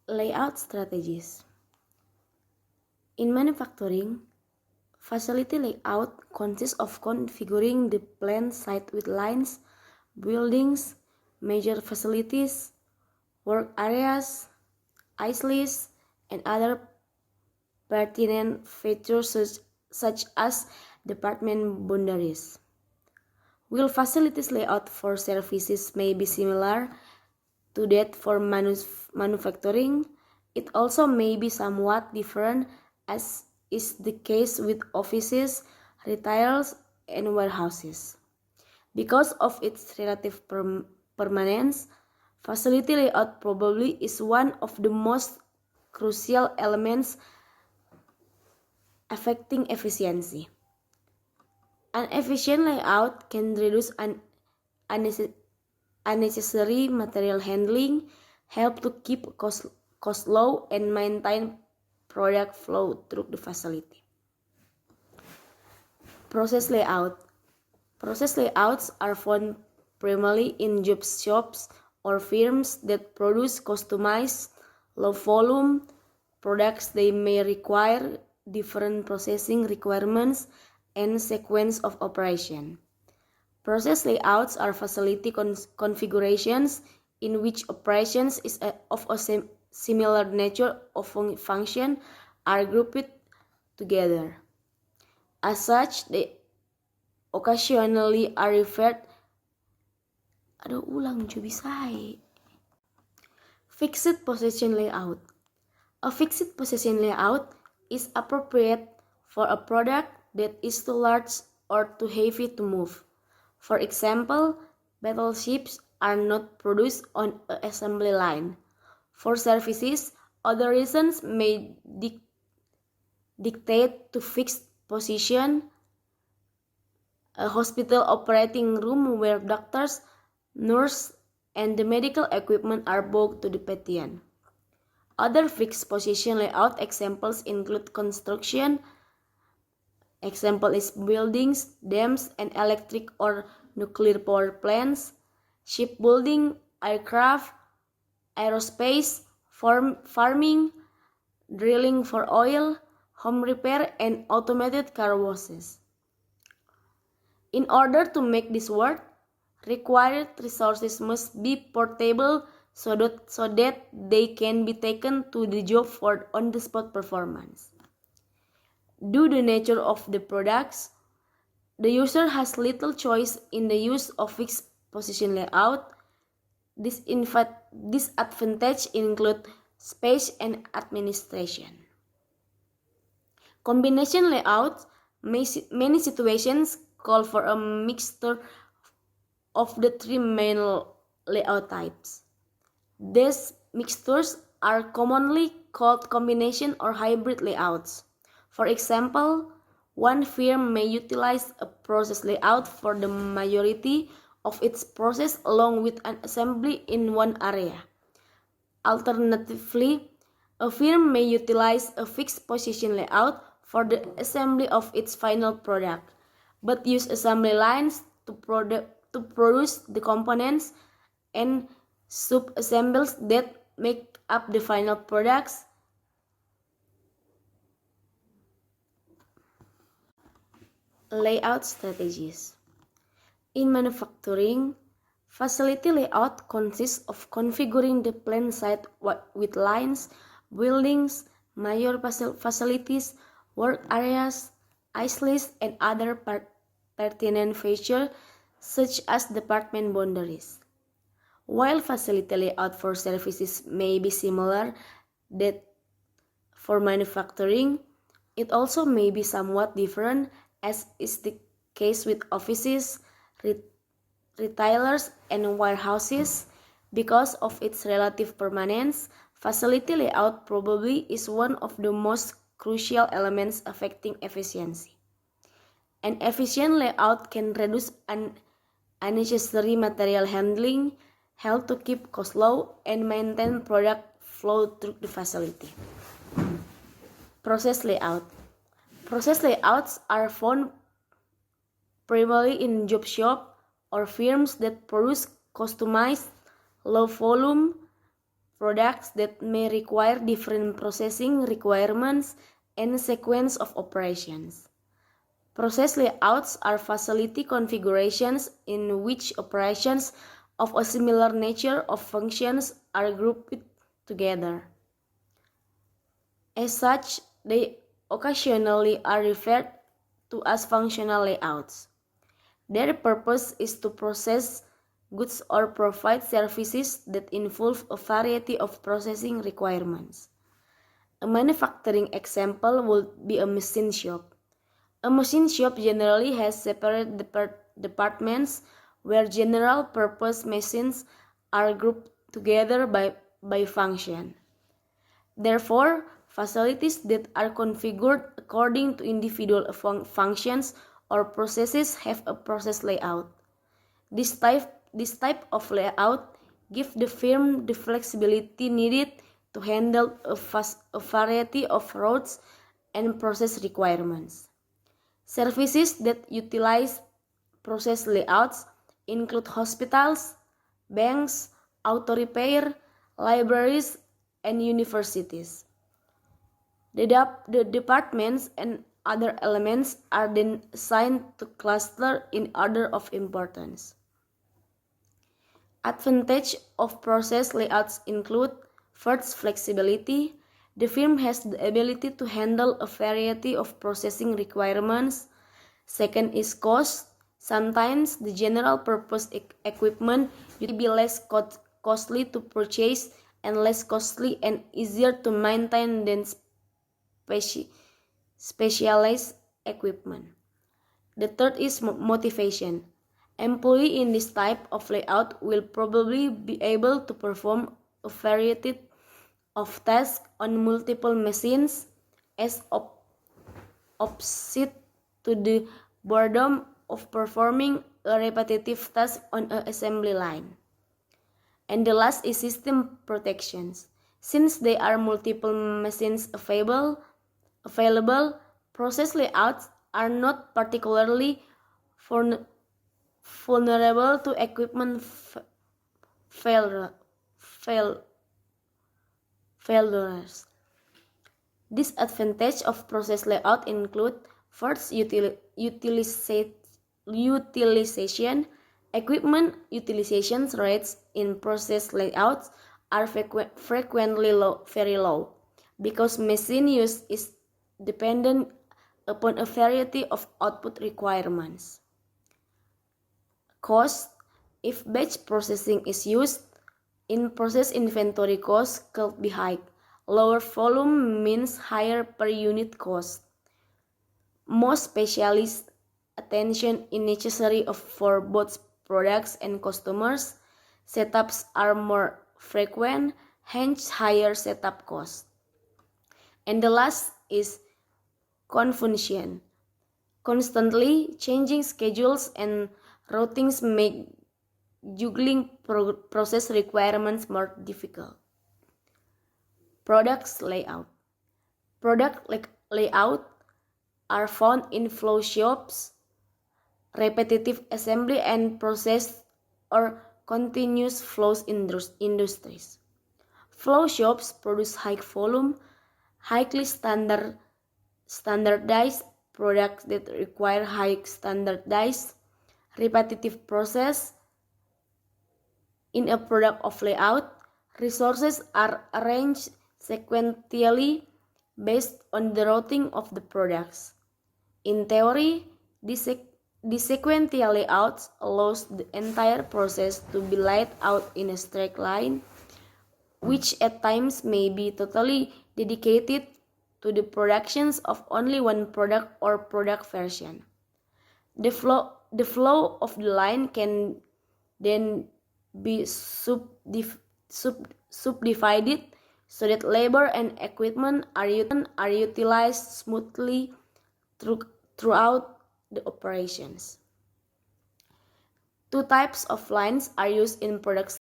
Layout strategies. In manufacturing, facility layout consists of configuring the plant site with lines, buildings, major facilities, work areas, islands, and other pertinent features such as department boundaries. While facilities layout for services may be similar to that for manufacturing, it also may be somewhat different, as is the case with offices, retailers, and warehouses. Because of its relative permanence, facility layout probably is one of the most crucial elements affecting efficiency. An efficient layout can reduce unnecessary material handling, help to keep cost low, and maintain product flow through the facility. Process layout. Process layouts are found primarily in job shops or firms that produce customized, low-volume products. They may require different processing requirements and sequence of operation. Process layouts are facility configurations in which operations of a similar nature or function are grouped together. As such, they occasionally are referred Fixed position layout. A fixed position layout is appropriate for a product that is too large or too heavy to move. For example, battleships are not produced on an assembly line. For services, other reasons may dictate to fixed position. A hospital operating room where doctors, nurses, and the medical equipment are bound to the patient. Other fixed position layout examples include construction. Example is buildings, dams, and electric or nuclear power plants, shipbuilding, aircraft, aerospace, farming, drilling for oil, home repair, and automated car washes. In order to make this work, required resources must be portable so that they can be taken to the job for on-the-spot performance. Due to the nature of the products, the user has little choice in the use of fixed position layout. Disadvantages include space and administration. Combination layouts, many situations call for a mixture of the three main layout types. These mixtures are commonly called combination or hybrid layouts. For example, one firm may utilize a process layout for the majority of its process along with an assembly in one area. Alternatively, a firm may utilize a fixed position layout for the assembly of its final product, but use assembly lines to produce the components and sub-assemblies that make up the final products. Layout strategies. In manufacturing, facility layout consists of configuring the plant site with lines, buildings, major facilities, work areas, islands, and other pertinent features such as department boundaries. While facility layout for services may be similar that for manufacturing, it also may be somewhat different, as is the case with offices, retailers, and warehouses. Because of its relative permanence, facility layout probably is one of the most crucial elements affecting efficiency. An efficient layout can reduce unnecessary material handling, help to keep costs low, and maintain product flow through the facility. Process layout. Process layouts are found primarily in job shops or firms that produce customized, low-volume products that may require different processing requirements and sequence of operations. Process layouts are facility configurations in which operations of a similar nature of functions are grouped together. As such, they occasionally are referred to as functional layouts. Their purpose is to process goods or provide services that involve a variety of processing requirements. A manufacturing example would be a machine shop. A machine shop generally has separate departments where general-purpose machines are grouped together by function. Therefore, facilities that are configured according to individual functions or processes have a process layout. This type of layout gives the firm the flexibility needed to handle a variety of routes and process requirements. Services that utilize process layouts include hospitals, banks, auto repair, libraries, and universities. The departments and other elements are then assigned to cluster in order of importance. Advantage of process layouts include: first, flexibility. The firm has the ability to handle a variety of processing requirements. Second is cost. Sometimes the general purpose equipment may be less costly to purchase and less costly and easier to maintain than specialized equipment. The third is motivation. Employees in this type of layout will probably be able to perform a variety of tasks on multiple machines as opposite to the boredom of performing a repetitive task on an assembly line. And the last is system protections. Since there are multiple machines available, process layouts are not particularly vulnerable to equipment failures. Disadvantages of process layout include: first, utilization. Equipment utilization rates in process layouts are frequently very low because machine use is dependent upon a variety of output requirements. Cost. If batch processing is used, in-process inventory costs could be high. Lower volume means higher per unit cost. More specialist attention is necessary for both products and customers. Setups are more frequent, hence higher setup costs. And the last is confusion. Constantly changing schedules and routings make juggling process requirements more difficult. Products layout. Product layout are found in flow shops, repetitive assembly and process, or continuous flows industries. Flow shops produce high volume, highly standardized products that require high standardized repetitive process. In a product of layout, resources are arranged sequentially based on the routing of the products. In theory, this sequential layout allows the entire process to be laid out in a straight line, which at times may be totally dedicated to the productions of only one product or product version. The flow of the line can then be subdivided so that labor and equipment are utilized smoothly throughout the operations. Two types of lines are used in production